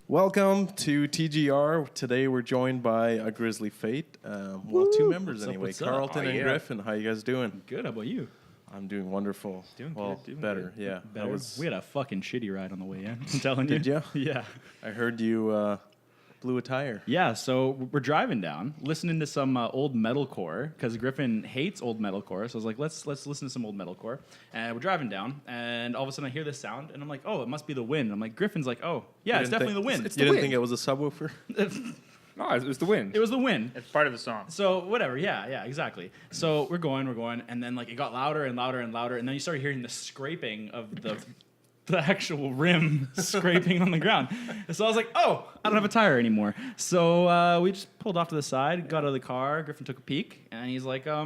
Welcome to TGR. Today we're joined by A Grizzly Fate. Two members anyway, Carlton and Griffin. How you guys doing? Good. How about you? I'm doing wonderful. Doing better. Good. Yeah. Better. We had a fucking shitty ride on the way in. I'm telling you. Did you? Yeah. I heard you blew a tire. Yeah. So we're driving down, listening to some old metalcore because Griffin hates old metalcore. So I was like, let's listen to some old metalcore. And we're driving down, and all of a sudden I hear this sound, and I'm like, oh, it must be the wind. And I'm like, Griffin's like, oh, yeah, it's definitely the wind. You didn't think it was a subwoofer? No, it was the wind. It was the wind. It's part of the song. So whatever, yeah, exactly. So we're going, and then like it got louder and louder and louder, and then you started hearing the scraping of the actual rim scraping on the ground. So I was like, oh, I don't have a tire anymore. So we just pulled off to the side, got out of the car. Griffin took a peek, and he's like, yeah,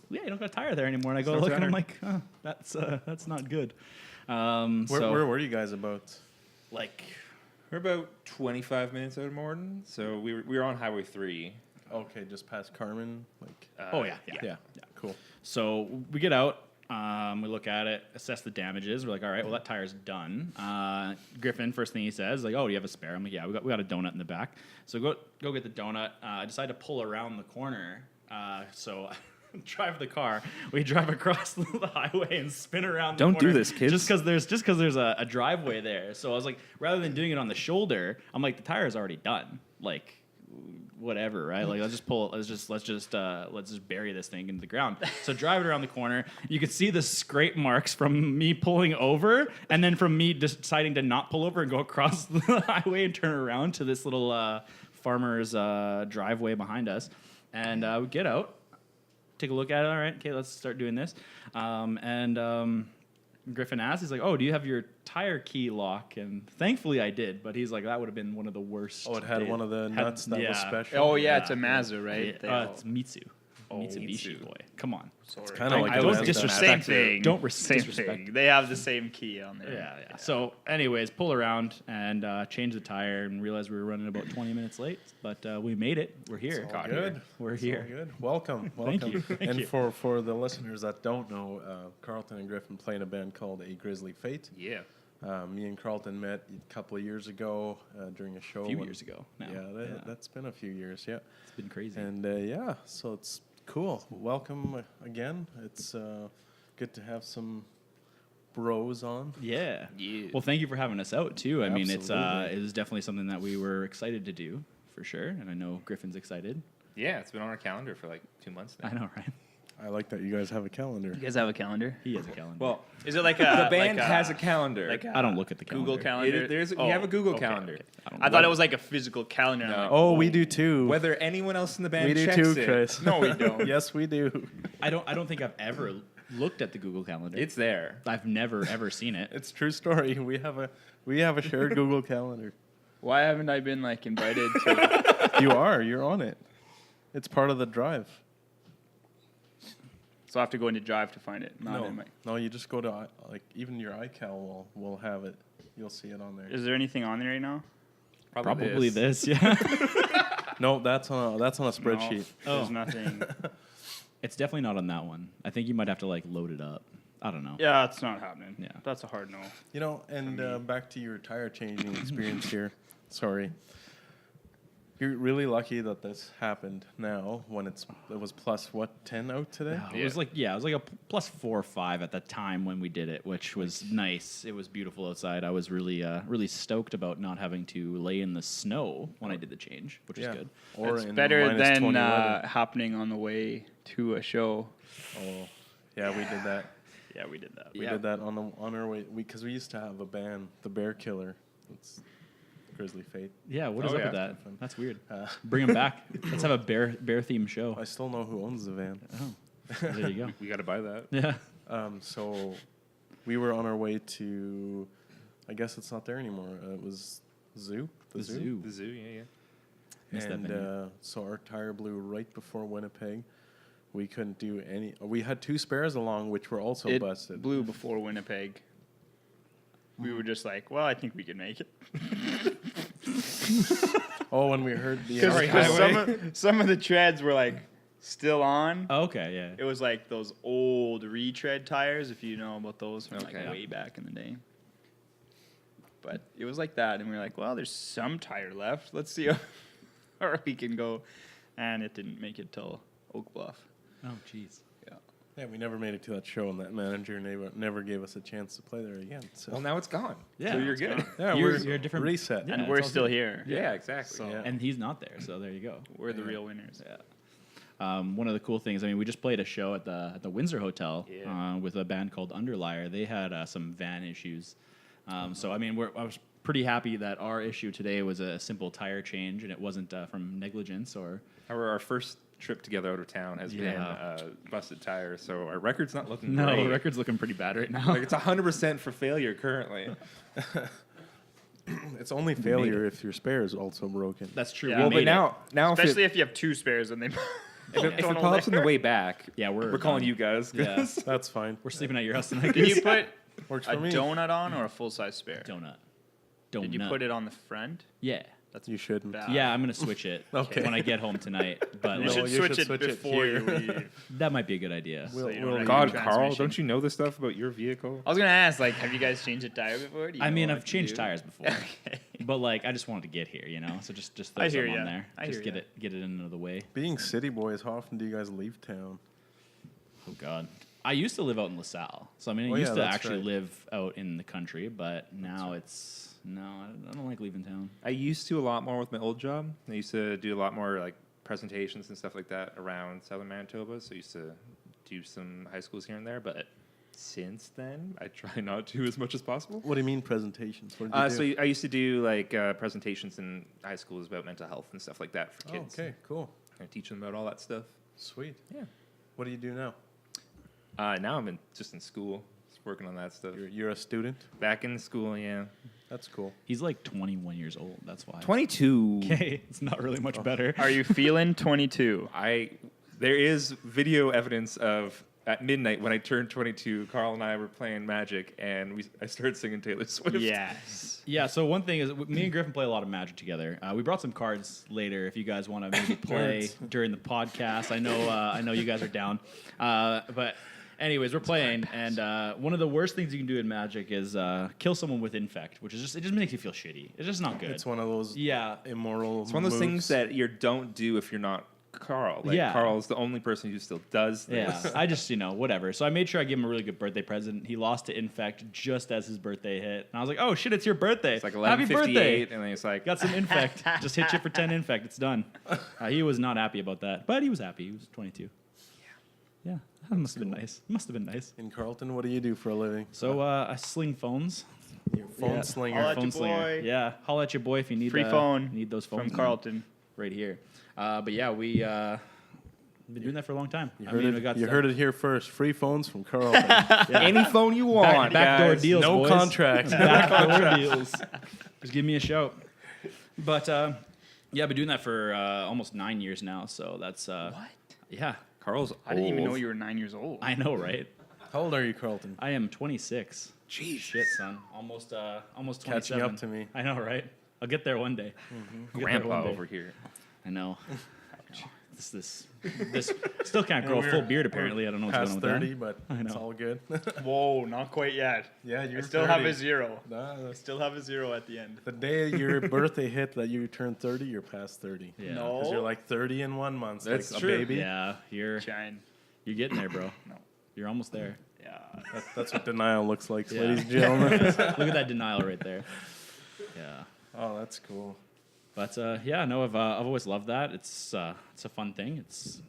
you don't got a tire there anymore. And I go look, and I'm like, oh, that's not good. Where were you guys about? Like, We're about 25 minutes out of Morden, so we were on Highway 3. Okay, just past Carmen. Yeah. Cool. So we get out. We look at it, assess the damages. We're like, all right, well, that tire's done. Griffin, first thing he says, like, oh, do you have a spare? I'm like, yeah, we got a donut in the back. So go get the donut. I decide to pull around the corner. So drive the car. We drive across the highway and spin around the corner. Don't do this, kids. Just because there's a driveway there. So I was like, rather than doing it on the shoulder, I'm like, the tire's already done. Like, whatever, right? Like, let's just bury this thing into the ground. So drive it around the corner. You could see the scrape marks from me pulling over, and then from me deciding to not pull over and go across the highway and turn around to this little farmer's driveway behind us. And we get out, take a look at it. All right, okay, let's start doing this. Griffin asks, he's like, oh, do you have your tire key lock? And thankfully I did, but he's like, that would have been one of the worst. Oh, it had one of the nuts that was special? Oh, yeah, it's a Mazda, right? It's Mitsu. Mitsubishi Mitsu. boy. Come on. It's kind of like I a don't Mazda. disrespect Same it. thing. Don't Same disrespect. thing. They have the same key on there. Yeah. So anyways, pull around and change the tire and realize we were running about 20 minutes late, but we made it. We're here. It's all good. We're It's here. all good. Welcome. Thank you. And for the listeners that don't know, Carlton and Griffin play in a band called A Grizzly Fate. Yeah. Me and Carlton met a couple of years ago during a show. A few years ago now. That's been a few years, yeah. It's been crazy. And so it's cool. Welcome again. It's good to have some bros on. Yeah. Yeah. Well, thank you for having us out too. I mean, Absolutely. it was definitely something that we were excited to do for sure, and I know Griffin's excited. Yeah, it's been on our calendar for like 2 months now. I know, right? I like that you guys have a calendar. You guys have a calendar? He has a calendar. Well, Is it like a... the band like has a calendar. Like I don't look at the calendar. Google calendar? We have a Google calendar. Okay. I thought it was like a physical calendar. I'm No. like, Oh, we do too. Whether anyone else in the band we do checks too, it. Chris. No, we don't. Yes, we do. I don't think I've ever looked at the Google calendar. It's there. I've never ever seen it. It's a true story. We have a shared Google calendar. Why haven't I been like invited to... You're on it. It's part of the drive. So I have to go into Drive to find it. Not in my... No, you just go to even your iCal will have it. You'll see it on there. Is there anything on there right now? Probably this, yeah. No, that's on a spreadsheet. No, there's nothing. It's definitely not on that one. I think you might have to like load it up. I don't know. Yeah, it's not happening. Yeah. That's a hard no. You know, and back to your tire changing experience here. Sorry. You're really lucky that this happened now when it was plus 10 out today? It was like a plus 4 or 5 at the time when we did it, which was nice. It was beautiful outside. I was really stoked about not having to lay in the snow when I did the change, which was good. Or It's in better minus than 20 weather. happening on the way to a show. Oh, yeah, we did that. Yeah, we did that. We did that on our way because we used to have a band, the Bear Killer. It's Grizzly Fate. Yeah, what is Oh, up yeah. with that? That's weird. Bring them back. Let's have a bear themed show. I still know who owns the van. Oh, there you go. We got to buy that. Yeah. So we were on our way to, I guess it's not there anymore. It was Zoo. The zoo. The zoo, yeah. Missed that And venue. so our tire blew right before Winnipeg. We couldn't do any. We had 2 spares along, which were also It busted. blew before Winnipeg. We were just like, well, I think we can make it. Oh, when we heard the Because some of the treads were like still on. Oh, okay, yeah. It was like those old retread tires, if you know about those from like Okay. way back in the day. But it was like that, and we were like, well, there's some tire left. Let's see how far we can go. And it didn't make it till Oak Bluff. Oh, jeez. Yeah. Yeah, we never made it to that show, and that manager never gave us a chance to play there again. So Well, now it's gone. Yeah, so you're it's good. gone. yeah, You're we're a different reset. Yeah, And it's we're all still good. here. Yeah, exactly. So, Yeah. and he's not there, so there you go. We're the real winners. Yeah. One of the cool things, I mean, we just played a show at the Windsor Hotel with a band called Underlier. They had some van issues. So, I mean, I was pretty happy that our issue today was a simple tire change and it wasn't from negligence or... Our first trip together out of town has Yeah. been busted tires, so our record's not looking No, great. the record's looking pretty bad right now. Like it's 100% for failure currently. It's only failure if your spare is also broken. That's true. Yeah. We Well, made but it. now Especially if if you have two spares and they it pops on the way back, Yeah, we're calling done. you guys. Yeah. That's fine. We're sleeping at your house tonight. Did you put Works a for me. donut on or a full-size spare? Donut. Did you put it on the front? Yeah. That's You shouldn't. bad. Yeah, I'm going to switch it Okay. when I get home tonight. But You No, like, should you switch should it switch it before you here. leave. that might be a good idea. We'll- you don't we'll- wreck God, your Carl, transmission. don't you know the stuff about your vehicle? I was gonna ask, like, have you guys changed a tire before? Do you I know mean, what I've to changed do? tires before. Okay. But like, I just wanted to get here, you know. So just throw I hear something ya. on there. I Just hear get ya. it into the way. Being city boys, how often do you guys leave town? Oh God. I used to live out in LaSalle, so I mean, I Oh, used yeah, to that's actually right. live out in the country, but now it's no, I don't like leaving town. I used to a lot more with my old job. I used to do a lot more like presentations and stuff like that around southern Manitoba. So I used to do some high schools here and there. But since then, I try not to as much as possible. What do you mean presentations? What did you So do? I used to do like presentations in high schools about mental health and stuff like that for Oh, kids. okay, cool. I teach them about all that stuff. Sweet. Yeah. What do you do now? Now I'm just in school, just working on that stuff. You're a student? Back in school, yeah. That's cool. He's like 21 years old. That's why. 22. Okay, it's not really much better. Are you feeling 22? There is video evidence of at midnight when I turned 22. Carl and I were playing Magic, and I started singing Taylor Swift. Yes. Yeah, so one thing is, me and Griffin play a lot of Magic together. We brought some cards later if you guys want to maybe play during the podcast. I know you guys are down. But anyways, we're playing, and one of the worst things you can do in Magic is kill someone with Infect, which is it just makes you feel shitty. It's just not good. It's one of those Yeah. immoral It's one of those things moves. that you don't do if you're not Carl. Like Yeah. Carl's the only person who still does this. Yeah, I just, whatever. So I made sure I gave him a really good birthday present. He lost to Infect just as his birthday hit. And I was like, oh, shit, it's your birthday. It's like Happy 11:58, birthday. and then it's like, Got some Infect. Just hit you for 10 Infect. It's done. He was not happy about that. But he was happy. He was 22. Yeah. That must have been nice. Must have been nice. In Carlton, what do you do for a living? So I sling phones. You're a phone Yeah. slinger. Holla at Phone your slinger. boy. Yeah. Holla at your boy if you need Free phone Need those phones From man. Carlton. Right here. But yeah, we been doing that for a long time. You I heard, mean, we it, got you some heard it here first. Free phones from Carlton. any phone you want, backdoor guys. deals. no boys. contracts. Backdoor deals. Just give me a shout. But yeah, I've been doing that for almost 9 years now. So that's What? yeah. Carl's I didn't even old. know you were 9 years old. I know, right? How old are you, Carlton? I am 26. Jeez. Shit, son. Almost 27. Catching up to me. I know, right? I'll get there one day. I'll get there Grandpa one day. over here. I know. This still can't grow a full beard. Apparently, I don't know what's Past going on 30, with but I it's know. all good. Whoa, not quite yet. Yeah, you're I still have 30. a 0. Nah, I still have a 0 at the end. the day your birthday hit that you turned 30, you're past 30. that. Yeah. No. Because you're like 30 in 1 month. That's like true. a baby. Yeah, you're Shine. getting there, bro. No. You're almost there. Yeah. That's what denial looks like, Yeah. ladies and gentlemen. Look at that denial right there. Yeah. Oh, that's cool. But yeah, no, I've always loved that. It's a fun thing. It's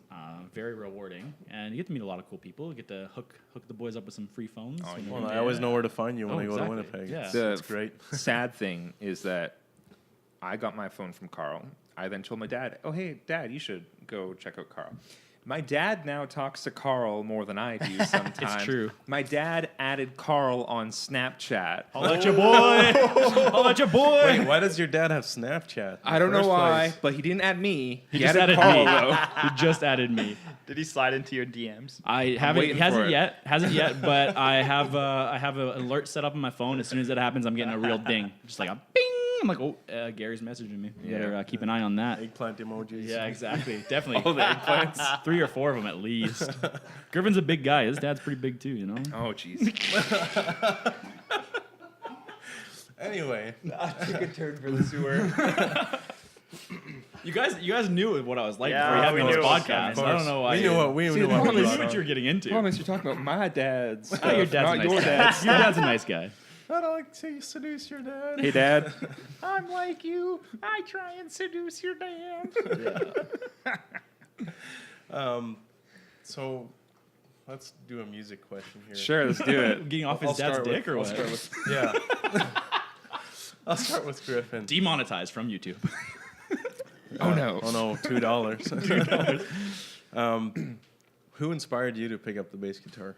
very rewarding, and you get to meet a lot of cool people. You get to hook the boys up with some free phones. Oh, whenever Well, you- I always know where to find you when Oh, I go to exactly. Winnipeg. Yeah. It's great. Sad thing is that I got my phone from Carl. I then told my dad, "Oh, hey, Dad, you should go check out Carl." My dad now talks to Carl more than I do sometimes. true. My dad added Carl on Snapchat. I'll let your boy. I'll let your boy. Wait, why does your dad have Snapchat? in I don't the know first why, place? but he didn't add me. He just added added Carl, me. though. He just added me. Did he slide into your DMs? I haven't. waiting He hasn't for it. yet. Hasn't yet. But I have an alert set up on my phone. As soon as that happens, I'm getting a real ding, just like a bing. I'm like, oh, Gary's messaging me. You better keep an eye on that. Eggplant emojis. Yeah, exactly. Definitely. Oh, the eggplants. 3 or 4 of them at least. Griffin's a big guy. His dad's pretty big too, you know? Oh, jeez. Anyway, I took a turn for the sewer. You guys knew what I was like Yeah, before you had we me on knew this it was podcast. coming. I don't know why. we knew what we See, knew the what problem we You is- got knew what on. you were getting into. Promise you're talking about my dad's. Oh, your dad's a not nice your guy. dad's. Your dad's a nice guy. I don't like to seduce your dad. Hey, Dad. I'm like you. I try and seduce your dad. So let's do a music question here. Sure, let's do it. Getting off his I'll dad's start dick with- or I'll what? start with- yeah. I'll start with Griffin. Demonetized from YouTube. Oh no. Oh no, $2. Who inspired you to pick up the bass guitar?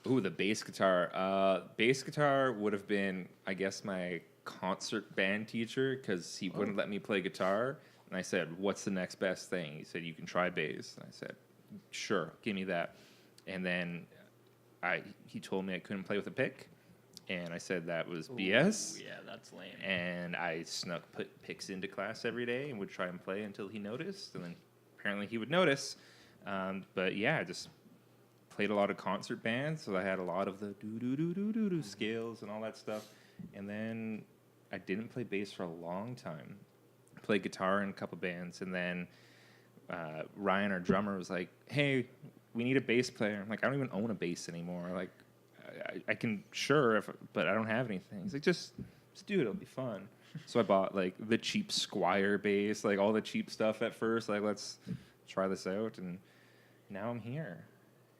Ooh, the bass guitar. Bass guitar would have been, I guess, my concert band teacher because he wouldn't let me play guitar. And I said, "What's the next best thing?" He said, "You can try bass." And I said, "Sure, give me that." And then he told me I couldn't play with a pick, and I said that was BS. Yeah, that's lame. And I put picks into class every day and would try and play until he noticed. And then apparently he would notice. But yeah, I just played a lot of concert bands, so I had a lot of the do scales and all that stuff. And then I didn't play bass for a long time. I played guitar in a couple bands, and then Ryan, our drummer, was like, "Hey, we need a bass player." I'm like, "I don't even own a bass anymore. Like, I can but I don't have anything." He's like, "Just do it. It'll be fun." So I bought like the cheap Squire bass, like all the cheap stuff at first. Like, let's try this out, and now I'm here.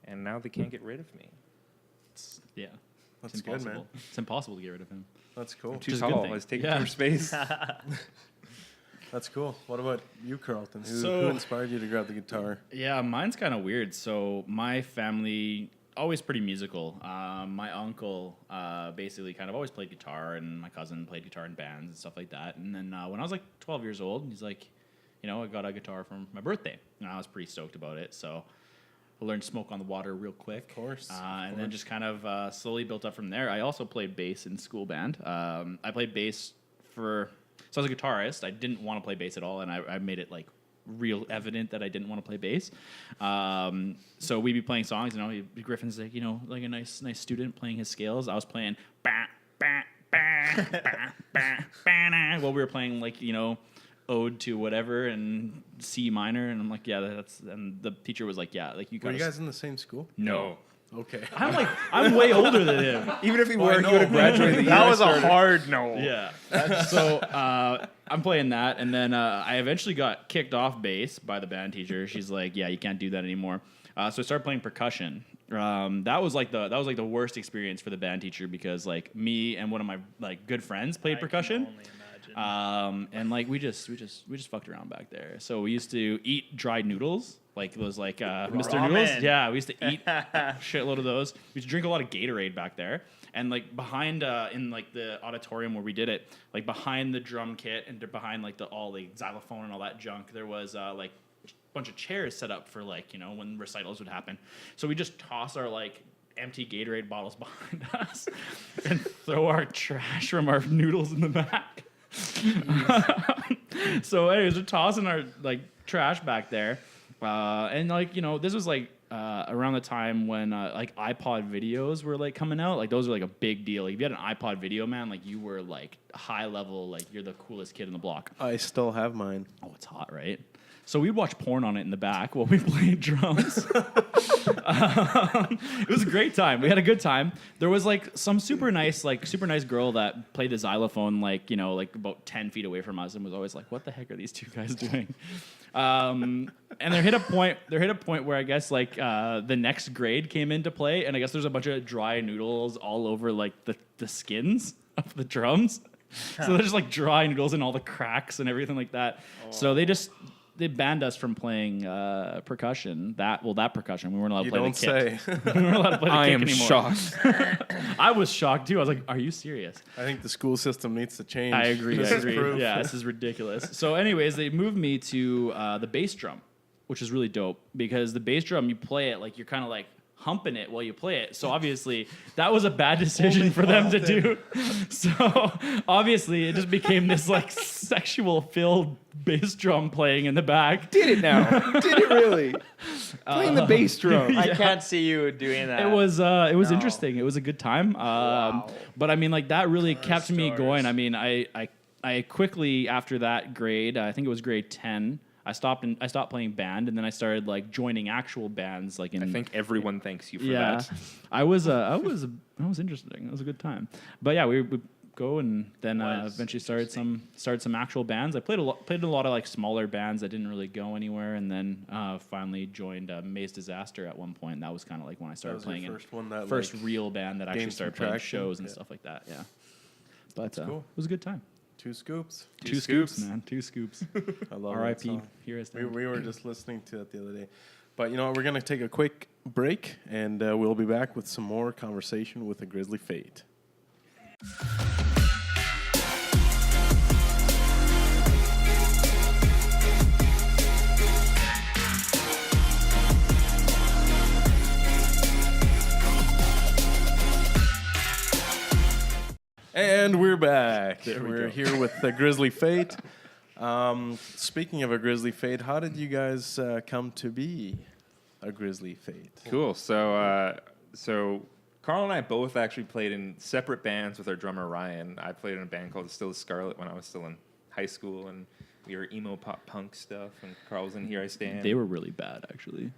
And now they can't get rid of me. Yeah. That's It's good, impossible. man. It's impossible to get rid of him. That's cool. I'm too is a good tall. thing. I was taking Yeah. too much space. That's cool. What about you, Carlton? Who So- inspired you to grab the guitar? Yeah, mine's kind of weird. So my family always pretty musical. My uncle basically kind of always played guitar, and my cousin played guitar in bands and stuff like that. And then when I was like 12 years old, he's like, I got a guitar for my birthday, and I was pretty stoked about it. So I learned Smoke on the Water real quick. Of course. And then just kind of slowly built up from there. I also played bass in school band. I played bass so I was a guitarist. I didn't want to play bass at all, and I made it like real evident that I didn't want to play bass. So we'd be playing songs, Griffin's like, like a nice student playing his scales. I was playing bah, bah, bah, bah, bah, bah, while we were playing like, Ode to whatever and C minor, and I'm like, yeah, and the teacher was like, yeah, like you Were guys. you guys in the same school? No. Okay. I'm way older than him. Even if he Well, I were, he know. would have graduated the year That I was a started. hard no. Yeah. So I'm playing that, and then I eventually got kicked off bass by the band teacher. She's like, "Yeah, you can't do that anymore." So I started playing percussion. That was like the worst experience for the band teacher because like me and one of my like good friends played percussion. And like we just fucked around back there. So we used to eat dried noodles, like those like Mr. Noodles. Ramen. Yeah, we used to eat a shitload of those. We used to drink a lot of Gatorade back there. And like behind in like the auditorium where we did it, like behind the drum kit and behind like all the xylophone and all that junk, there was like a bunch of chairs set up for like when recitals would happen. So we just toss our like empty Gatorade bottles behind us and throw our trash from our noodles in the back. So anyways, we're tossing our like trash back there, and like this was like around the time when like iPod videos were like coming out. Like those were like a big deal. Like if you had an iPod video, man, like you were like high level, like you're the coolest kid in the block. I still have mine. Oh, it's hot, right? So we'd watch porn on it in the back while we played drums. It was a great time. We had a good time. There was like some super nice girl that played the xylophone like about 10 feet away from us and was always like, "What the heck are these two guys doing?" And there hit a point where I guess like the next grade came into play, and I guess there's a bunch of dry noodles all over like the skins of the drums. So they're just like dry noodles and all the cracks and everything like that. So they banned us from playing percussion. That percussion. We weren't allowed to You play don't the kick. say. We weren't allowed to play the I kick am anymore. shocked. I was shocked too. I was like, "Are you serious?" I think the school system needs to change. I agree. This I is agree. proof. Yeah, this is ridiculous. So, anyways, they moved me to the bass drum, which is really dope because the bass drum, you play it like you're kind of like humping it while you play it. So obviously that was a bad decision for them to do. So obviously it just became this like sexual filled bass drum playing in the back. Did it now? Did it really? Playing the bass drum. I can't see you doing that. It was No. interesting. It was a good time. Wow. But I mean, like that really kept me stars. going. I mean, I quickly after that grade, I think it was grade 10. I stopped playing band, and then I started like joining actual bands. Like in, I think everyone thanks you for yeah, that. I was interesting. It was a good time. But yeah, we go and then Was eventually started some actual bands. I played a lot of like smaller bands that didn't really go anywhere, and then finally joined Maze Disaster at one point. And that was kind of like when I started playing first one that first like, real band that actually gained some started playing traction? shows and Yeah. stuff like that. Yeah, but cool. it was a good time. 2 scoops. Two scoops, man. 2 scoops. I love that R.I.P. song. Here I stand. We were just listening to it the other day. But you know what? We're going to take a quick break, and we'll be back with some more conversation with A Grizzly Fate. And we're back. We're here with the Grizzly Fate. Speaking of A Grizzly Fate, how did you guys come to be A Grizzly Fate? Cool. So Carl and I both actually played in separate bands with our drummer Ryan. I played in a band called Still Scarlet when I was still in high school, and we were emo pop punk stuff. And Carl was in Here I Stand. They were really bad, actually.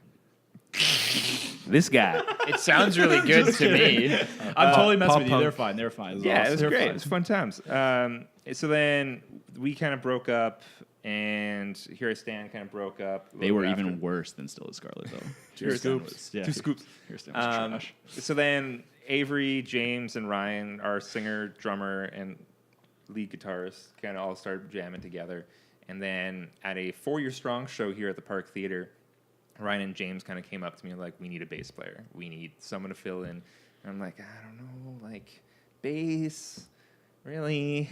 This guy. It sounds really good to me. I'm totally messing pop with you. punk. They're fine. They're fine. Yeah, it was They're great. fine. It was fun times. So then we kind of broke up, and Here I Stand kind of broke up. a They little were bit even after. worse than Still as Scarlet, though. Two scoops. Yeah, Two scoops. Here Stand was trash. So then Avery, James, and Ryan, our singer, drummer, and lead guitarist, kind of all started jamming together. And then at a 4 Year Strong show here at the Park Theater, Ryan and James kind of came up to me like, we need a bass player. We need someone to fill in. And I'm like, I don't know, like, bass? Really?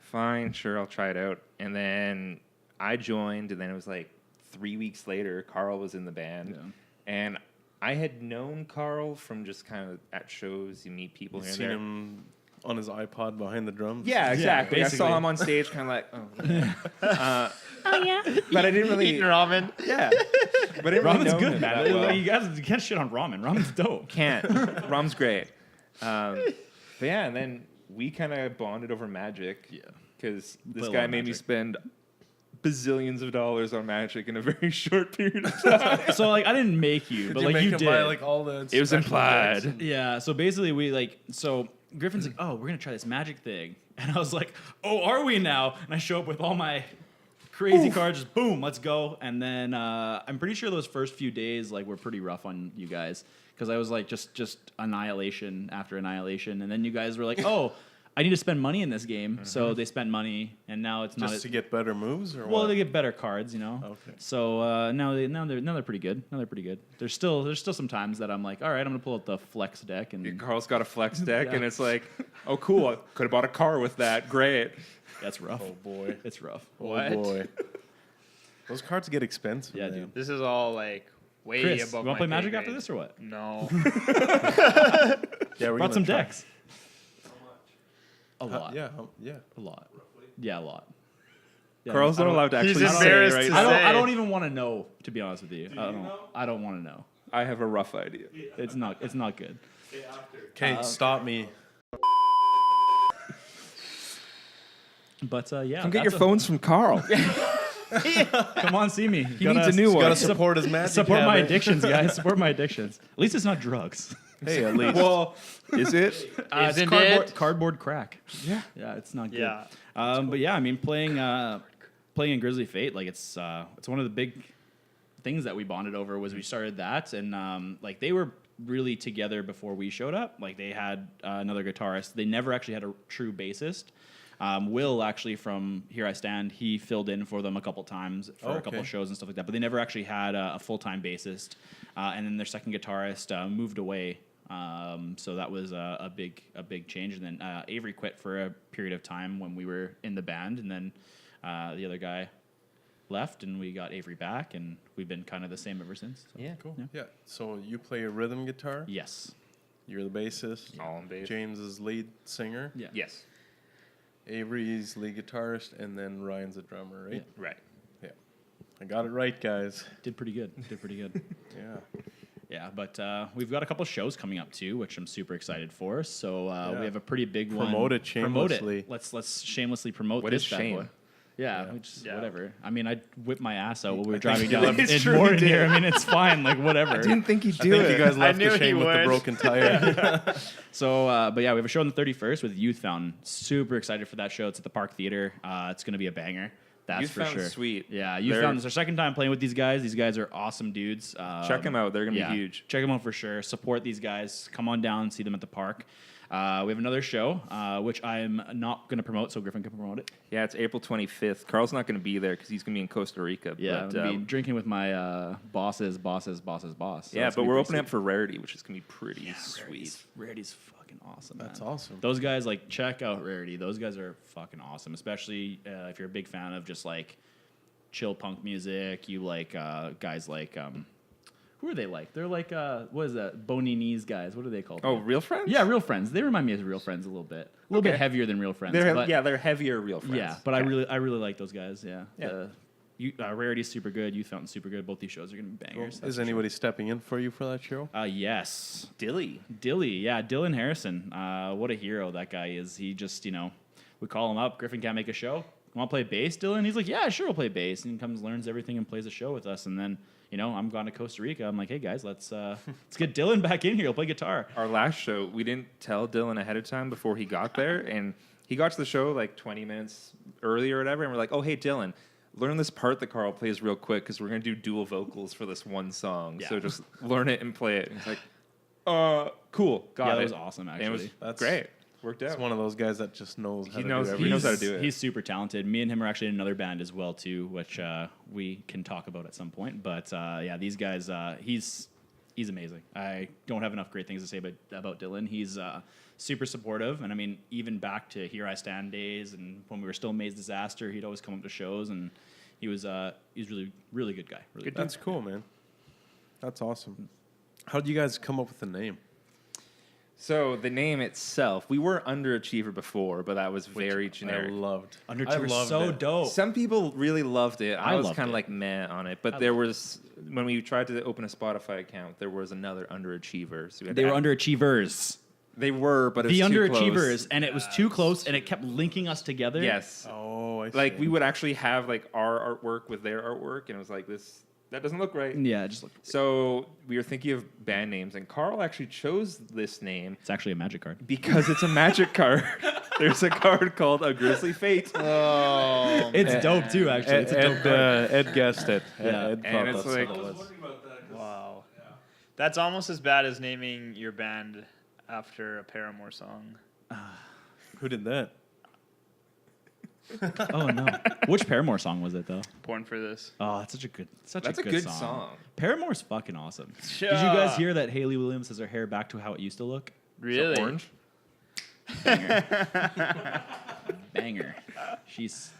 Fine, sure, I'll try it out. And then I joined, and then it was like 3 weeks later, Carl was in the band. Yeah. And I had known Carl from just kind of at shows, you meet people You here and seen there. him on his iPod behind the drums? Yeah, exactly. I basically. saw him on stage, kind of like, oh yeah. But I didn't really. Eating ramen. Yeah, but I didn't really Ramen's know good, him man. that well. You can't shit on ramen. Ramen's dope. Can't. Rom's great. But yeah, and then we kind of bonded over Magic. Yeah. Because Play this a lot guy of made me Magic. spend bazillions of dollars on Magic in a very short period of time. So like, I didn't make you, Did but you like make you him did. buy like all the It was special implied. decks? Yeah, so basically so Griffin's like, oh, we're gonna try this magic thing. And I was like, oh, are we now? And I show up with all my crazy cards, just boom, let's go. And then I'm pretty sure those first few days like were pretty rough on you guys. Because I was like just annihilation after annihilation. And then you guys were like, oh, I need to spend money in this game. So they spent money, and now it's not Just to get better moves, or well, what? they get better cards, you know. Okay. So now they're pretty good. Now they're pretty good. There's still some times that I'm like, all right, I'm gonna pull out the flex deck and Carl's got a flex deck, Yeah. and it's like, oh, cool. I could have bought a car with that. Great. that's rough. Oh boy. It's rough. What? Oh boy. Those cards get expensive. Yeah, man. dude. This is all like way Chris, above you want to play my Magic pay after grade. this or what? No. Yeah, we're Brought some gonna try. decks. A lot. Yeah, yeah. A lot. Yeah, a lot. Yeah, Carl's I not don't- allowed to He's actually say embarrassed right to now. say. I don't even want to know, to be honest with you. I don't want to know. I have a rough idea. It's not good. Okay, stop me. But yeah, Come get that's your phones from Carl. Come on, see me. He needs a new one. Gotta support his magic. Support my habit. addictions, guys. Support my addictions. At least it's not drugs. Hey, at least. Well, is it? It's Isn't it? cardboard crack. Yeah. Yeah, it's not good. Yeah. But yeah, I mean, playing in Grizzly Fate, like it's one of the big things that we bonded over was we started that, and like they were really together before we showed up. Like they had another guitarist. They never actually had a true bassist. Will actually from Here I Stand, he filled in for them a couple times for a couple Okay. shows and stuff like that. But they never actually had a full-time bassist. And then their second guitarist moved away. So that was a big change. And then Avery quit for a period of time when we were in the band, and then the other guy left, and we got Avery back, and we've been kind of the same ever since. So. Yeah. Cool. Yeah. Yeah. So you play a rhythm guitar. Yes. You're the bassist. All on bass. James is lead singer. Yeah. Yes. Avery's lead guitarist, and then Ryan's a drummer, right? Right. Yeah. I got it right, guys. Did pretty good. Yeah. Yeah, but we've got a couple shows coming up too, which I'm super excited for. So Yeah. we have a pretty big one. Promote it Promote shamelessly. it. Let's shamelessly promote What this is bad shame? boy. Yeah, Yeah. which whatever. I mean, I whipped my ass out while we were I driving think down it's in true, Morton you here. did. I mean, it's fine. Like whatever. Didn't think he'd I do think it. you guys left knew the he shame with the would. broken tire. So, but yeah, we have a show on the 31st with Youth Fountain. Super excited for that show. It's at the Park Theater. It's going to be a banger. That's Youth for Fountain's sure. sweet. Yeah, Youth They're- Fountain. It's our second time playing with these guys. These guys are awesome dudes. Check them out. They're gonna yeah, be huge. Check them out for sure. Support these guys. Come on down and see them at the park. We have another show, which I'm not going to promote, so Griffin can promote it. Yeah, it's April 25th. Carl's not going to be there because he's going to be in Costa Rica. Yeah, but, I'm gonna be drinking with my boss's boss. So yeah, it's but gonna be we're pretty opening up sweet. for Rarity, which is going to be pretty sweet. Rarity's fucking awesome. That's man. awesome. Those guys, like, check out Rarity. Those guys are fucking awesome, especially if you're a big fan of just like chill punk music. You like guys like who are they like? They're like what is that? Bony Knees guys. What are they called? Oh, Real Friends? yeah, Real Friends. They remind me of Real Friends a little bit. A little bit Okay. heavier than Real Friends. They're, but they're heavier Real Friends. yeah, but Okay. I really like those guys. Yeah. Yeah. Rarity's super good. Youth Fountain's super good. Both these shows are gonna be bangers. that's Is for anybody stepping in for you for that show? sure. Yes. Dilly. Dylan Harrison. What a hero that guy is. He just, we call him up. Griffin can't make a show. Want to play bass, Dylan? He's like, yeah, sure, we'll play bass. And he comes, learns everything, and plays a show with us. And then, I'm gone to Costa Rica. I'm like, hey guys, let's get Dylan back in here. He'll play guitar. Our last show, we didn't tell Dylan ahead of time before he got there, and he got to the show like 20 minutes early or whatever, and we're like, oh, hey, Dylan, learn this part that Carl plays real quick because we're going to do dual vocals for this one song. Yeah. So just learn it and play it. And he's like, cool, got Yeah, it. that was awesome, And it was actually. That's- great. Worked It's out. one of those guys that just knows how He to knows- do he everything. knows how to do it. He's super talented. Me and him are actually in another band as well, too, which we can talk about at some point. But yeah, these guys, he's amazing. I don't have enough great things to say about Dylan. He's super supportive, and I mean, even back to Here I Stand days, and when we were still Maze Disaster, he'd always come up to shows, and he's really really good guy. Really good. That's cool, man. That's awesome. How did you guys come up with the name? So the name itself, we were Underachiever before, but that was very I generic. loved. Underachiever's I loved so it. dope. Some people really loved it. I I was loved kind it. of like meh on it, but I there loved was when we tried to open a Spotify account, there was another Underachiever. So we had They to were add- underachievers. They were, but it The was too underachievers, close. and it was too close, and it kept linking us together. Yes, Oh, I see. like we would actually have like our artwork with their artwork, and it was like this. That doesn't look right. Yeah, just look. So we were thinking of band names, and Carl actually chose this name It's actually a magic card. because it's a magic card. There's a card called A Grizzly Fate. Oh, It's dope too, actually. It's a dope card. Ed guessed it. Yeah. Ed And thought it's that's like- what it was. wow. That's almost as bad as naming your band after a Paramore song. Who did that? Oh no! Which Paramore song was it though? Born for This. Oh, that's such That's a a good, good song. song. Paramore's fucking awesome. Did you Yeah. guys hear that Hayley Williams has her hair back to how it used to look? Really? Orange. Banger. She's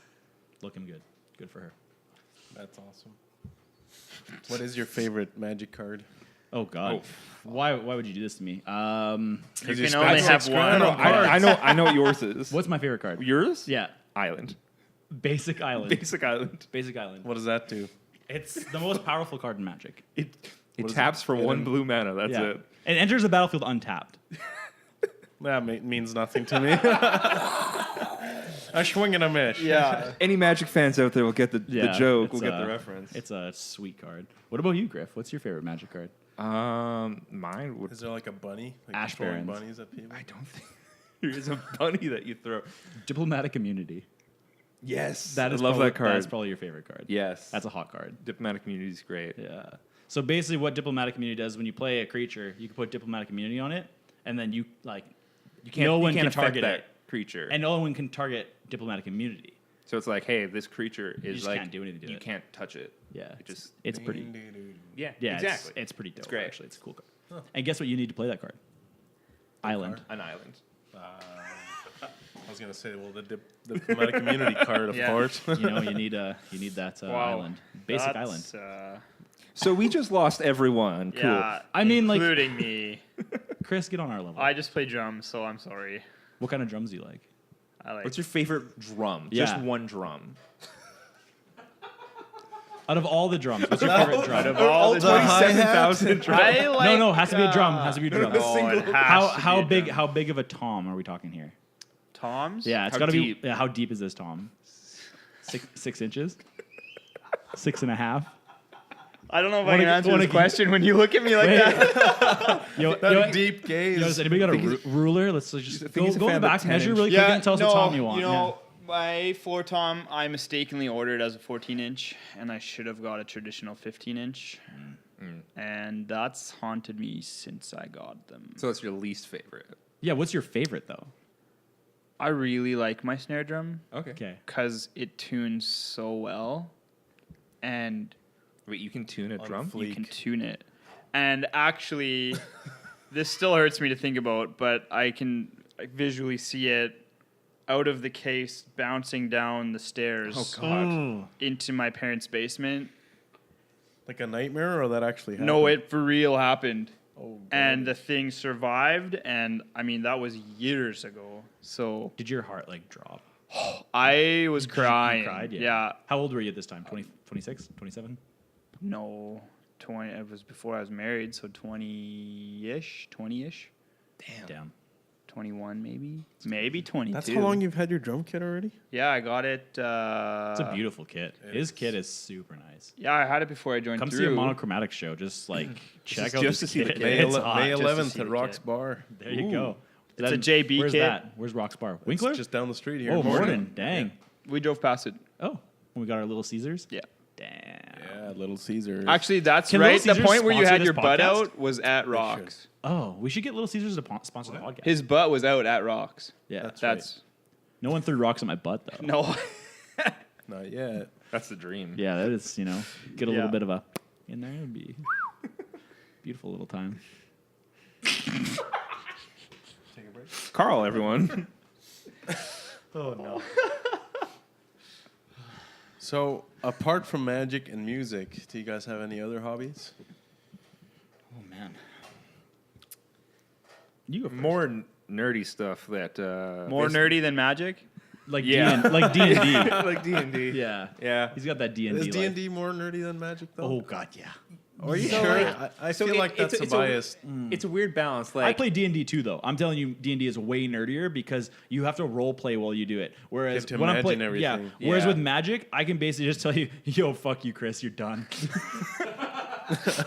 looking good. Good for her. That's awesome. What is your favorite magic card? Oh God. Why would you do this to me? You you can spent only have 6 one. grand on cards. I know what yours is. What's my favorite card? yours? Yeah. Island. Basic Island. Basic Island. Basic Island. What does that do? It's the most powerful card in Magic. It What is taps it? for Get one in. blue mana. That's Yeah. it. It enters the battlefield untapped. That means nothing to me. I swing and a miss. Yeah. Any Magic fans out there will get the joke. it's Will get the a- reference. It's a sweet card. What about you, Griff? What's your favorite Magic card? Mine would. Is there like a bunny? Like Ash throwing Barons. bunnies at people? I don't think there is a bunny that you throw. Diplomatic Immunity. Yes, That I is love probably, that card. That's probably your favorite card. Yes, That's a hot card. Diplomatic Community is great. Yeah. So basically, what Diplomatic Immunity does when you play a creature, you can put Diplomatic Immunity on it, and then you Can't, no one you can't can affect target that it, creature. and no one can target Diplomatic Immunity. so it's like, hey, this creature is just like can't do anything to you it. can't touch it. Yeah. It just it's pretty. yeah, Yeah. exactly. It's pretty dope. great. Actually, it's a cool card. And guess what? You need to play that card. Island. An island. I was gonna say, well, the diplomatic immunity card, of Yeah. course. You know, you need that Wow. island, basic That's, island. So we just lost everyone. Cool. Yeah, I mean, like- including me. Chris, get on our level. I just play drums, so I'm sorry. What kind of drums do you like? I like. What's your favorite drum? Yeah. Just one drum. Out of all the drums, what's your favorite Out drum? of all the drums, 27,000 drums. I like. No, has to be a drum. Has to be a drum. Oh, it has How to be a big? drum. How big of a tom are we talking here? Toms? Yeah, it's How got to be. deep? Yeah, how deep is this tom? 6 inches. 6.5. I don't know if I Wanna can get- answer wanna this get- question when you look at me like Wait. that. That deep gaze. Yo, has anybody got a ruler? Let's just I think go he's a in fan the of back, 10 measure inch. really quick, and tell us what tom you want. You know, my floor tom, I mistakenly ordered as a 14-inch, and I should have got a traditional 15-inch. And that's haunted me since I got them. So it's your least favorite. Yeah, what's your favorite though? I really like my snare drum Okay. Okay. because it tunes so well, and Wait, you can tune a drum? you can tune it. And actually, this still hurts me to think about, but I can visually see it out of the case bouncing down the stairs into my parents' basement. Like a nightmare, or that actually happened? No, it for real happened. Oh, And the thing survived, and I mean, that was years ago. So Did your heart like drop? I was crying. You cried? Yeah. How old were you at this time? 20, 26, 27? No, 20. It was before I was married, so 20-ish, 20-ish. Damn. 21 maybe. Maybe 22. That's how long you've had your drum kit already? Yeah, I got it. It's a beautiful kit. it His is. kit is super nice. Yeah, I had it before I joined Come through. see a Monochromatics show. Just like check is out just this to see the kit. kit. It's hot. May just to 11th see at the Rock's kit. Bar. There you go. It's a JB Where's kit. that? Where's Rock's Bar? Winkler? It's just down the street here. Oh, Morden. Morden. Dang. We drove past it. Oh, we got our Little Caesars? Yeah. Damn. Yeah, Little Caesars. Actually, that's Can right. Little The Caesars point where you sponsor had this your butt podcast? out was at Rocks. Oh, we should get Little Caesars to sponsor the podcast. His butt was out at Rocks. yeah. That's No one threw rocks at my butt, though. No. Not yet. That's the dream. Yeah, that is, get a Yeah. little bit of a in there. It would be beautiful little time. Carl, everyone. Oh, no. So, apart from magic and music, do you guys have any other hobbies? Oh, man. You go first. More nerdy stuff that... More nerdy than magic? Like Yeah. D&D. Like D&D. like D&D. Yeah. Yeah. He's got that D&D Is life. D&D more nerdy than magic, though? Oh, God, yeah. Are you So, sure? like- I so feel it- like it's that's a- a it's a- biased. It's a weird balance. Like I play D&D too, though. I'm telling you, D&D is way nerdier because you have to role play while you do it. Whereas to when I'm imagine playing, everything. Whereas Yeah. with Magic, I can basically just tell you, "Yo, fuck you, Chris, you're done."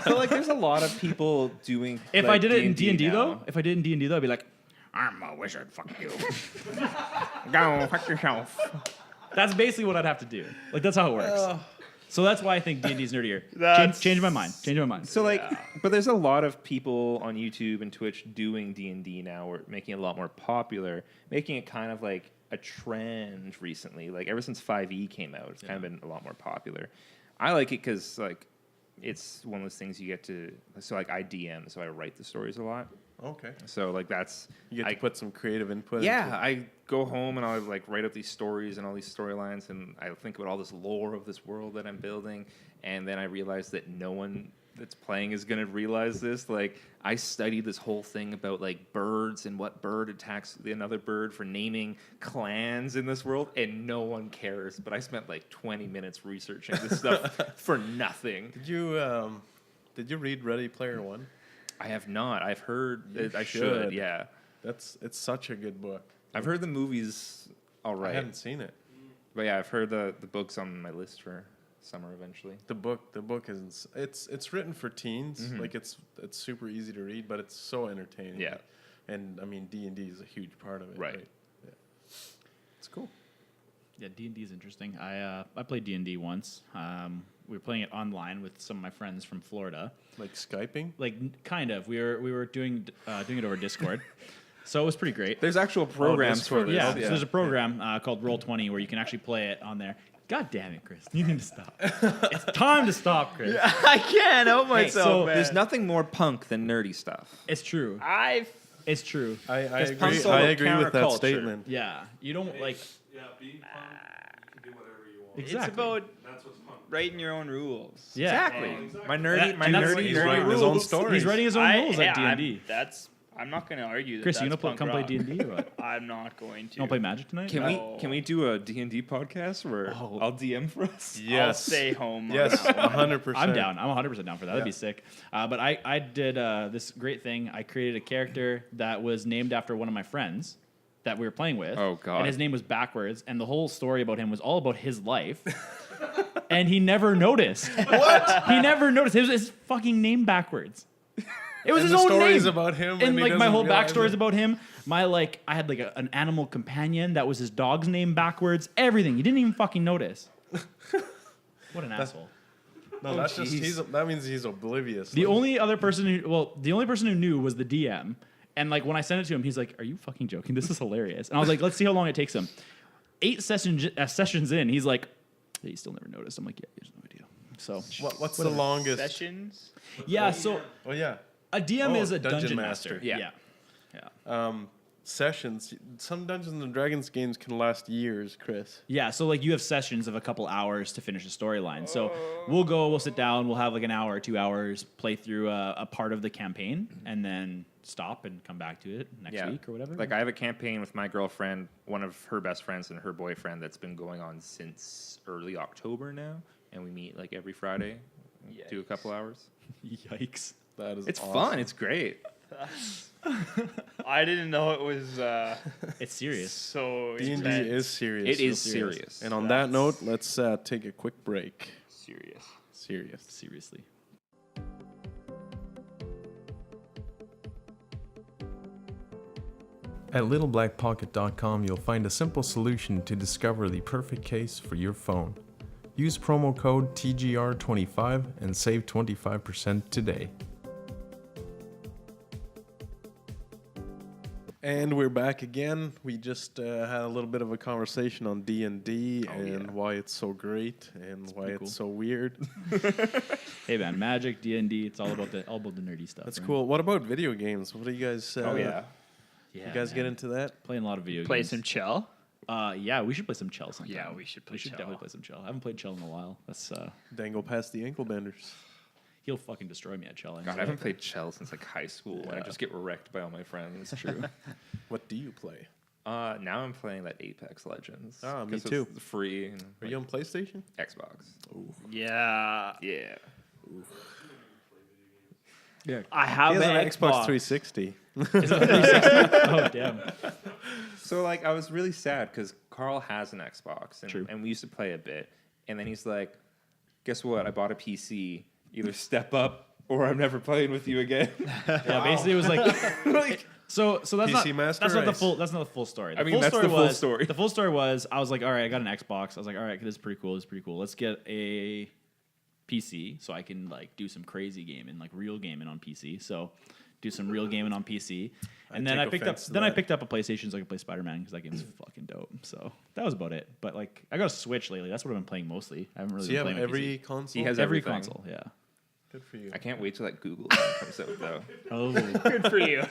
So like, there's a lot of people doing. If like, I did it in D&D now. though, if I did it in D&D though, I'd be like, "I'm a wizard, fuck you." Go fuck yourself. That's basically what I'd have to do. Like that's how it works. So that's why I think D&D is nerdier. That's- Change my mind. Change my mind. So like, but there's a lot of people on YouTube and Twitch doing D&D now, or making it a lot more popular, making it kind of like a trend recently. Like ever since 5e came out, it's kind of been a lot more popular. I like it because like it's one of those things you get to. So like I DM, so I write the stories a lot. Okay. So like that's You get I to put some creative input. yeah, into it. I go home and I'll like write up these stories and all these storylines, and I think about all this lore of this world that I'm building, and then I realize that no one that's playing is gonna realize this. Like I studied this whole thing about like birds and what bird attacks another bird for naming clans in this world, and no one cares. But I spent like 20 minutes researching this stuff for nothing. Did you read Ready Player One? I have not. I've heard You that I should. should. Yeah, It's such a good book. I've heard the movies. All I right. haven't seen it. But yeah, I've heard the book's on my list for summer eventually. The book is it's written for teens. Like it's super easy to read, but it's so entertaining. Yeah. And I mean D&D is a huge part of it. Right. Yeah. It's cool. Yeah, D&D is interesting. I played D&D once. We were playing it online with some of my friends from Florida. Like Skyping. Like kind of. We were doing it over Discord. So it was pretty great. There's actual programs for Discord. this. Yeah, so there's a program called Roll20 where you can actually play it on there. God damn it, Chris. You need to stop. It's time to stop, Chris. I can't help myself, so man. There's nothing more punk than nerdy stuff. It's true. It's true. I Because agree. punk's all I about agree with that counterculture. statement. Yeah, you don't like Yeah, being punk, you can do whatever you want. exactly. It's about That's what's punk. writing your own rules. Yeah. Exactly. Exactly. My nerdy, And that's what He's nerdy writing his own rules. stories. He's writing his own rules at D&D. I'm not going to argue that. Chris, you that's gonna punk come play rock. D&D or what? I'm not going to. You want to play Magic tonight? Can No. we do a D&D podcast where Oh. I'll DM for us? Yes. I'll stay home. on Yes, that one. 100%. I'm down. I'm 100% down for that. That'd Yeah. be sick. But I did this great thing. I created a character that was named after one of my friends that we were playing with. Oh, God. And his name was backwards, and the whole story about him was all about his life. And he never noticed. What? He never noticed. It was his fucking name backwards. It was And his the own name. story's about him, and and he like my doesn't whole realize backstory is it. about him. My I had like an animal companion that was his dog's name backwards. Everything. He didn't even fucking notice. What an asshole. No, that's just that means he's oblivious. The Like, only other person who knew was the DM. And like when I sent it to him, he's like, "Are you fucking joking? This is hilarious." And I was like, "Let's see how long it takes him." 8 sessions in, he's like, "He still never noticed." I'm like, "Yeah, he has no idea." So what's the longest? Sessions. yeah, so Oh yeah, a DM Oh, is a dungeon dungeon master. master. Yeah. Yeah. sessions. Some Dungeons and Dragons games can last years, Chris. Yeah, so like you have sessions of a couple hours to finish a storyline. So we'll sit down, we'll have like an hour or 2 hours, play through a part of the campaign, and then stop and come back to it next week or whatever. Like I have a campaign with my girlfriend, one of her best friends, and her boyfriend that's been going on since early October now, and we meet like every Friday, do a couple hours. Yikes. That is It's awesome. fun. It's great. I didn't know it was It's serious. so D&D intense. is serious. It is serious. And on that note, let's take a quick break. serious. Serious. Seriously. At littleblackpocket.com, you'll find a simple solution to discover the perfect case for your phone. Use promo code TGR25 and save 25% today. And we're back again. We just had a little bit of a conversation on D&D and why it's so great and why it's cool. so weird. Hey man, Magic, D&D, it's all about the nerdy stuff. That's right? cool. What about video games? What do you guys? Oh yeah. Yeah, You guys get man. into that? Playing a lot of video Play games. some Chell. Yeah, we should play some Chell sometime. Yeah, we should play We should Chell. definitely play some Chell. I haven't played Chell in a while. That's Dangle past the ankle benders. he'll fucking destroy me at Chell. God, I haven't played Chell since like high school, and I just get wrecked by all my friends. It's true. What do you play? Now I'm playing that Apex Legends. Ah, me 'cause too. It's free. And, Are you on PlayStation? Xbox? Yeah. Yeah. Yeah. I have He has an an Xbox 360. Oh damn. So like I was really sad because Carl has an Xbox, True. and we used to play a bit, and then he's like, "Guess what? I bought a PC. Either step up or I'm never playing with you again." Yeah, basically it was like so that's PC not Master that's not the Race. full that's not the full story. The I mean, full that's story the full was, story. The full story was I was like, all right, I got an Xbox. I was like, all right, this is pretty cool. This is pretty cool. Let's get a PC so I can like do some crazy gaming, like real gaming on PC. So do some real gaming on PC. And then take I picked up offense to then I that. picked up a PlayStation so I could play Spider-Man because that game's fucking dope. So that was about it. But like I got a Switch lately. That's what I've been playing mostly. I haven't really So you been have playing on every PC. console? He has Every everything. console, yeah. Good for you. I can't wait till that Google one comes out though. Oh. Good for you.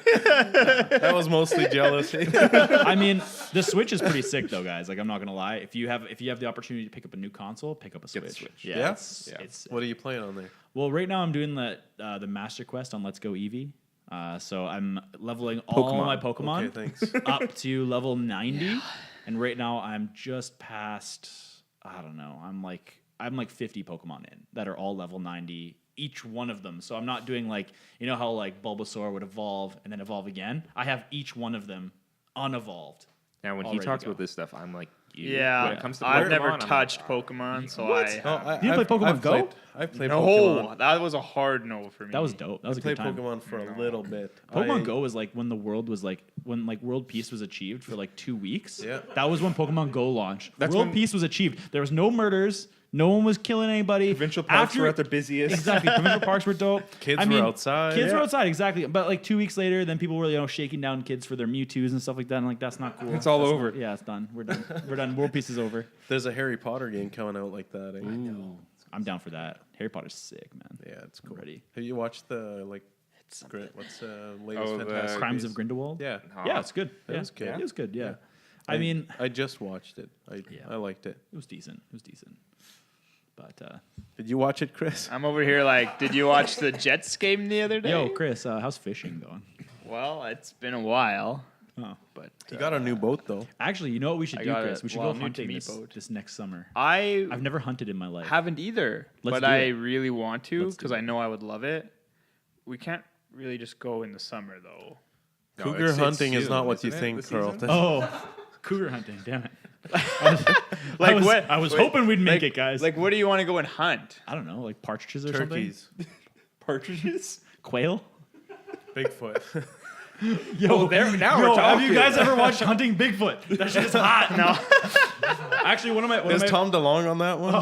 That was mostly jealousy. I mean, the Switch is pretty sick though, guys. Like I'm not gonna lie. If you have the opportunity to pick up a new console, pick up a Switch. the Switch. Yeah, Yeah? It's What are you playing on there? well, right now I'm doing the Master Quest on Let's Go Eevee. So I'm leveling all my Pokemon Okay, thanks. up to level 90, and right now I'm just past. I don't know. I'm like 50 Pokemon in that are all level 90. Each one of them. So I'm not doing like, you know how like Bulbasaur would evolve and then evolve again? I have each one of them unevolved. Now when All he ready talks to go. about this stuff, I'm like, you. Yeah. When it comes to I've Pokemon, never I'm touched like, Pokemon, so What? I. Oh, Have. You didn't play Pokemon Go? I've played No, Pokemon. that was a hard no for me. That was dope. That was I a good played time. Pokemon for a little bit. Pokemon Go was like when the world was like when like world peace was achieved for like 2 weeks. Yeah. That was when Pokemon Go launched. That's world when- peace was achieved. There was no murders. No one was killing anybody. Provincial parks were at their busiest. Exactly. Provincial parks were dope. Kids were outside. Kids were Yeah. outside, exactly. But like 2 weeks later, then people were shaking down kids for their Mewtwo's and stuff like that. And like that's not cool. It's all That's over. not- yeah, it's done. We're done. We're done. World peace is over. There's a Harry Potter game coming out like that. Eh? I'm down for that. Harry Potter's sick, man. Yeah, it's cool. Ready. Have you watched the Great. What's latest Oh, the fantastic? Crimes Beasts? of Grindelwald. Yeah. Yeah, it's good. It Yeah. was good. It was good. Yeah. Yeah. I mean, I just watched it. I liked it. it was decent. It was decent. But Did you watch it, Chris? I'm over here like, did you watch the Jets game the other day? yo, Chris, how's fishing going? Well, it's been a while, Oh. but You got a new boat though. Actually, you know what we should I do, got Chris? it. We should Well, go new to hunting me this, boat. this next summer. I've I've never hunted in my life. haven't either, Let's but do I it. really want to Let's do because it. I know I would love it. We can't really just go in the summer though. No, Cougar it's hunting is soon, not what you isn't it, think, the season? Carlton. Oh, cougar hunting. Damn it. Like I was hoping we'd make it, guys. Like, what do you want to go and hunt? I don't know, like partridges or Turkeys, Partridges? something. Quail. Bigfoot. Yo, there now we're have you talking. guys ever watched Hunting Bigfoot? That shit is hot. No. Actually, one of Is my Tom DeLonge on that one?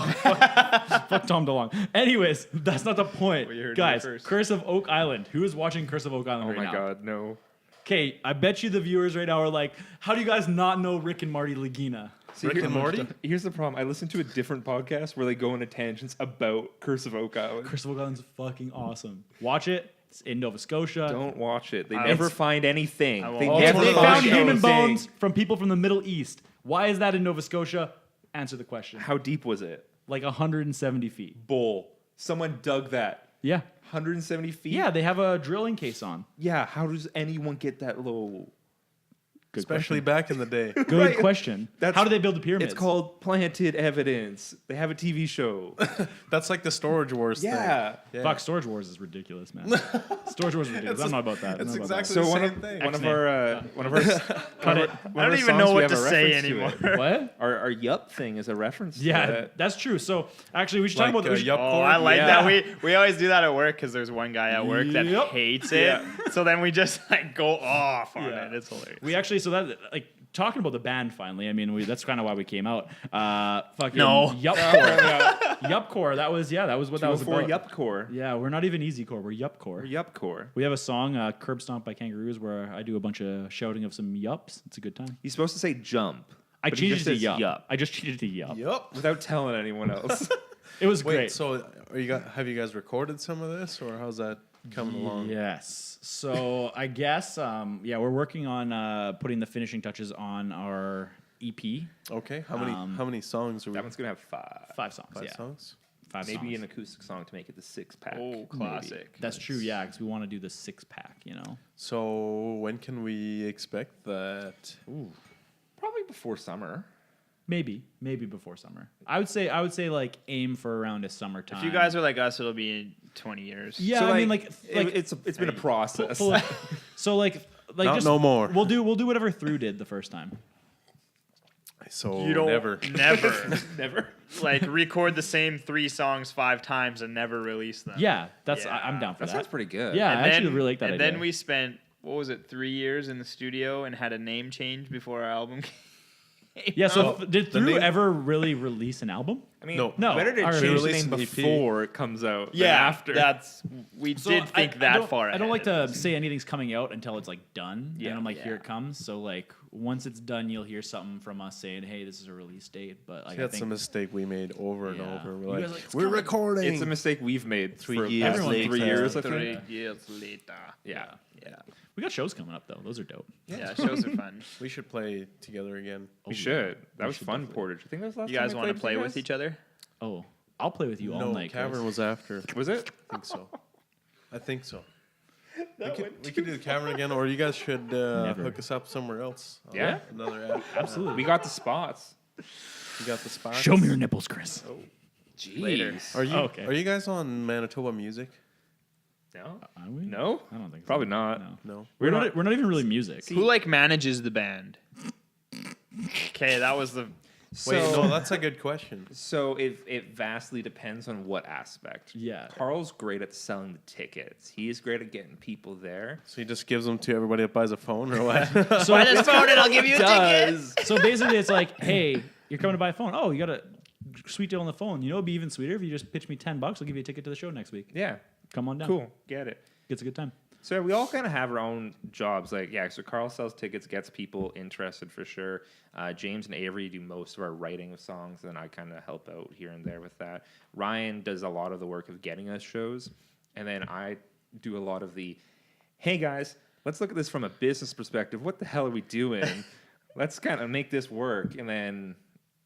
fuck Tom DeLonge. Anyways, that's not the point, Well, you heard it guys. first. Curse of Oak Island. Who is watching Curse of Oak Island Oh right my now? god, no. Okay, I bet you the viewers right now are like, how do you guys not know Rick and Marty Lagina? See, Rick and Morty? Here's the problem. I listened to a different podcast where they go into tangents about Curse of Oak Island. Curse of Oak Island's fucking awesome. Watch it. It's in Nova Scotia. Don't watch it. They I never won't. find anything. I won't. They Oh, never They one of found those human anything. bones from people from the Middle East. Why is that in Nova Scotia? Answer the question. How deep was it? Like 170 feet. Bull. Someone dug that. Yeah. 170 feet? Yeah, they have a drilling case on. Yeah, how does anyone get that low? Good Especially back in the day. Good Right. question. That's- How do they build the pyramids? It's called Planted Evidence. They have a TV show. That's like the Storage Wars Yeah. thing. Yeah. Fuck, Storage Wars is ridiculous, man. Storage Wars is ridiculous. I'm not about that. I'm It's not about exactly So the one same of thing. one of X-Men. our one of our Cut it. I don't even know what to say anymore. that. What? Our yup thing is a reference. to Yeah, that. that's true. So actually, we should Like, talk about. We should- Yup Oh, Core? I like Yeah. that. We always do that at work because there's one guy at work that Yep. hates it. Yeah. So then we just like go off on Yeah. it. It's hilarious. We actually, so that like talking about the band finally. I mean, that's kind of why we came out. Fucking No. Yupcore. That was what that was for about. yup core. Yeah, we're not even easycore. We're Yupcore. Yup core. We have a song, "Curb Stomp" by Kangaroos, where I do a bunch of shouting of some yups. It's a good time. He's supposed to say jump. I but he changed just it to says yup. yup. I just changed it to yup. Yup. Without telling anyone else. It was Wait, great. so have you guys recorded some of this, or how's that coming along? Yes. So I guess we're working on putting the finishing touches on our EP. Okay. How many songs are we? That one's gonna have 5. 5 songs. Five yeah. songs. 5 Maybe songs. an acoustic song to make it the 6-pack. Oh, classic. That's true. Yeah, because we want to do the 6-pack. You know. So when can we expect that? Probably before summer. Maybe before summer. I would say like aim for around a summertime. If you guys are like us, it'll be in 20 years. yeah, So, I mean like it's been a process. so like Not just no more. We'll do whatever Through did the first time. So You don't never. Never. like record the same 3 songs 5 times and never release them. Yeah, that's Yeah. I'm down for That that. sounds pretty good. Yeah, And I actually then- really like that and idea. then we spent what was it, 3 years in the studio and had a name change before our album came. yeah. So out. did the Through name- ever really release an album? I mean, No. better to Alright. change the Release name an EP. before it comes out than Yeah, after. that's we So did think that don't- far. I don't like ahead. to say anything's coming out until it's like done. Yeah. And I'm like, here Yeah. it comes. So like once it's done, you'll hear something from us saying, hey, this is a release date. But like, I That's a think mistake we made over and Yeah. over. You We're guys like, like, we're recording. It's a mistake we've made 3 for years past later. 3 years, I 3 think. years later. Yeah. Yeah. we got shows coming up though. Those are dope. Yeah, shows are fun. We should play together again. We should. That We was should fun, definitely. Portage. I think that was the last You guys time want to play with each each other? Oh, I'll play with you all No, night. Chris. Cavern was after. Was it? I think so. I think so. We could do the Cavern again, or you guys should Never. hook us up somewhere else. Yeah. Another app. Absolutely. We got the spots. You got the spot. Show me your nipples, Chris. Jeez. Are you Okay. Are you guys on Manitoba Music? No? Are we? No? I don't think so. Probably not. No. No. We're not even really music. Who like manages the band? Okay, that was the Wait, no, that's a good question. So it vastly depends on what aspect. Yeah. Carl's great at selling the tickets. He's great at getting people there. So he just gives them to everybody that buys a phone, or what? So buy this phone and I'll give you a ticket. So basically, it's like, hey, you're coming to buy a phone. Oh, you got a sweet deal on the phone. You know, it'd be even sweeter if you just pitch me $10. I'll give you a ticket to the show next week. Yeah. Come on down. Cool. Get it. It's a good time. So we all kind of have our own jobs. Like, yeah, so Carl sells tickets, gets people interested for sure. James and Avery do most of our writing of songs, and I kind of help out here and there with that. Ryan does a lot of the work of getting us shows, and then I do a lot of the hey guys, let's look at this from a business perspective. What the hell are we doing? Let's kind of make this work. And then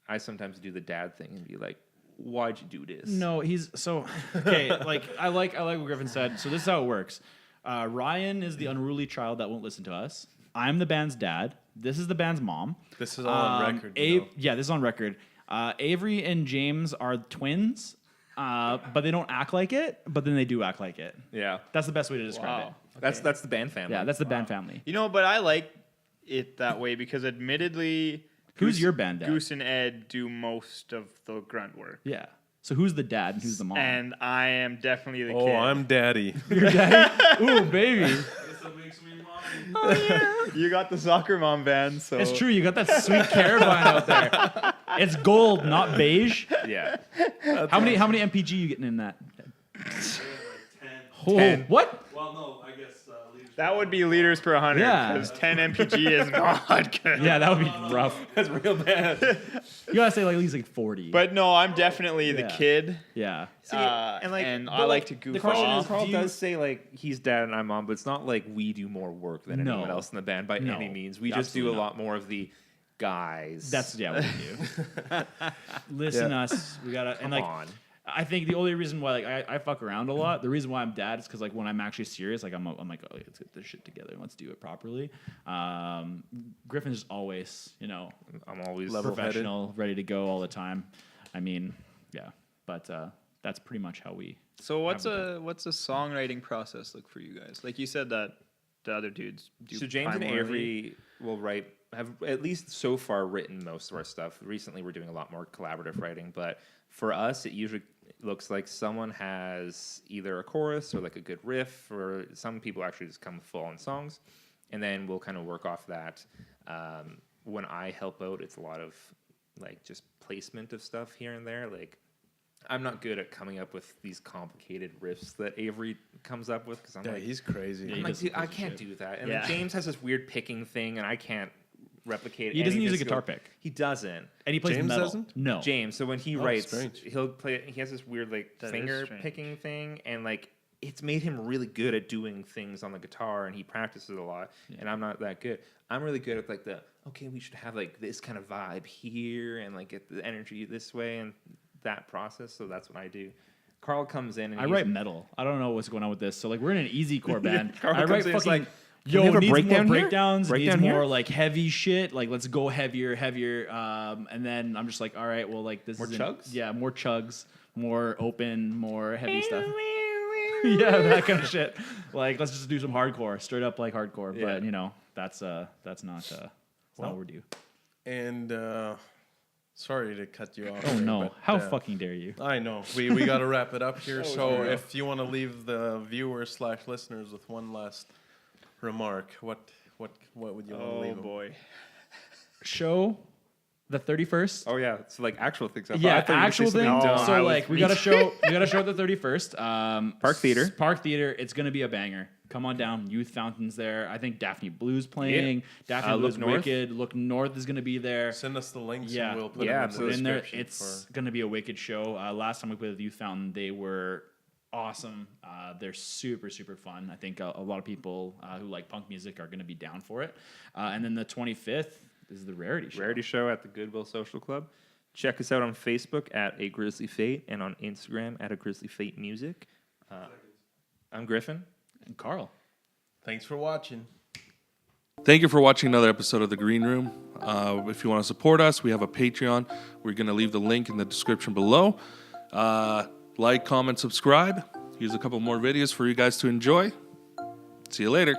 I sometimes do the dad thing and be like, why'd you do this? No, he's so okay. Like I like what Griffin said. So this is how it works. Ryan is the unruly child that won't listen to us. I'm the band's dad. This is the band's mom. This is all on record. You know. Yeah, this is on record. Avery and James are twins, but they don't act like it. But then they do act like it. Yeah. That's the best way to describe Wow. it. That's the band family. Yeah, that's the band family. You know, but I like it that way because admittedly, Who's your band dad? Goose and Ed do most of the grunt work. Yeah. So who's the dad and who's the mom? And I am definitely the Oh, kid. I'm daddy. Your daddy? Ooh, baby. This makes me mommy. You got the soccer mom band, so It's true. You got that sweet Carabine out there. It's gold, not beige. Yeah. How many MPG you getting in that? Like 10. Oh, 10. what? Well, no, I guess leaders. that would be liters per 100 Yeah. because 10 mpg is not good. Yeah, that would be rough. That's real bad. You gotta say like at least like 40. But no, I'm definitely the Yeah. kid, yeah. and I like to goof the question off. is, Carl do you- does say like he's dad and I'm mom, but it's not like we do more work than No. anyone else in the band by No, any means. We just do a absolutely not. lot more of the guys. That's what we do. Listen us. We gotta and Come like on. I think the only reason why like I fuck around a lot, the reason why I'm dad is because like when I'm actually serious, like I'm like, oh, let's get this shit together and let's do it properly. Griffin's always, I'm always Level-headed. professional, ready to go all the time. I mean, yeah, but that's pretty much how we. So what's have a songwriting process look for you guys? Like you said that the other dudes do. So James and primarily- Avery will have at least so far written most of our stuff. Recently, we're doing a lot more collaborative writing, but for us, it usually looks like someone has either a chorus or like a good riff, or some people actually just come full on songs, and then we'll kind of work off that. When I help out, it's a lot of like just placement of stuff here and there. Like I'm not good at coming up with these complicated riffs that Avery comes up with because I'm Yeah, like, he's crazy. Yeah, I'm he like, does dude, some I crazy can't shit. do that. And Yeah. then James has this weird picking thing, and I can't replicate. He doesn't any of use a his guitar skill. pick, He doesn't. and he plays James metal. doesn't? No, James. So when he Oh, writes, strange. he'll play. He has this weird like That is finger strange. picking thing, and like it's made him really good at doing things on the guitar, and he practices a lot. And I'm not that good. I'm really good at like we should have like this kind of vibe here, and like get the energy this way, and that process. So that's what I do. Carl comes in and I write metal. I don't know what's going on with this. So like we're in an easy core band. Carl I comes write in, it's fucking. like, Yo, we have a needs breakdown more here? breakdowns. Breakdown Needs more here? like heavy shit. Like let's go heavier. And then I'm just like, all right, well like this More is chugs? Yeah, more chugs, more open, more heavy stuff. Yeah, that kind of shit. Like let's just do some hardcore, straight up like hardcore. Yeah. But that's not what we do. And sorry to cut you off. Oh there, no! but, How fucking dare you? I know. We got to wrap it up here. So if you want to leave the viewers/listeners with one last remark, what would you want to Oh leave them? boy. Show the 31st. Oh yeah, it's like actual things. I Yeah, thought you were actual gonna say thing. something dumb. So like we got a show. We got a show at the 31st. Park Theater. Park Theater. It's gonna be a banger. Come on down. Youth Fountain's there. I think Daphne Blue's playing. Daphne Look Blue's North. Wicked. Look North is gonna be there. Send us the links Yeah. and we'll put Yeah, them in the Put it in there. description. It's gonna be a wicked show. Last time we played with Youth Fountain, they were awesome. They're super super fun. I think a lot of people who like punk music are gonna be down for it. And then the 25th is the Rarity Show. Rarity Show at the Goodwill Social Club. Check us out on Facebook at A Grizzly Fate and on Instagram at A Grizzly Fate Music. I'm Griffin. And Carl. Thanks for watching. Thank you for watching another episode of The Green Room. If you want to support us, we have a Patreon. We're going to leave the link in the description below. Like, comment, subscribe. Here's a couple more videos for you guys to enjoy. See you later.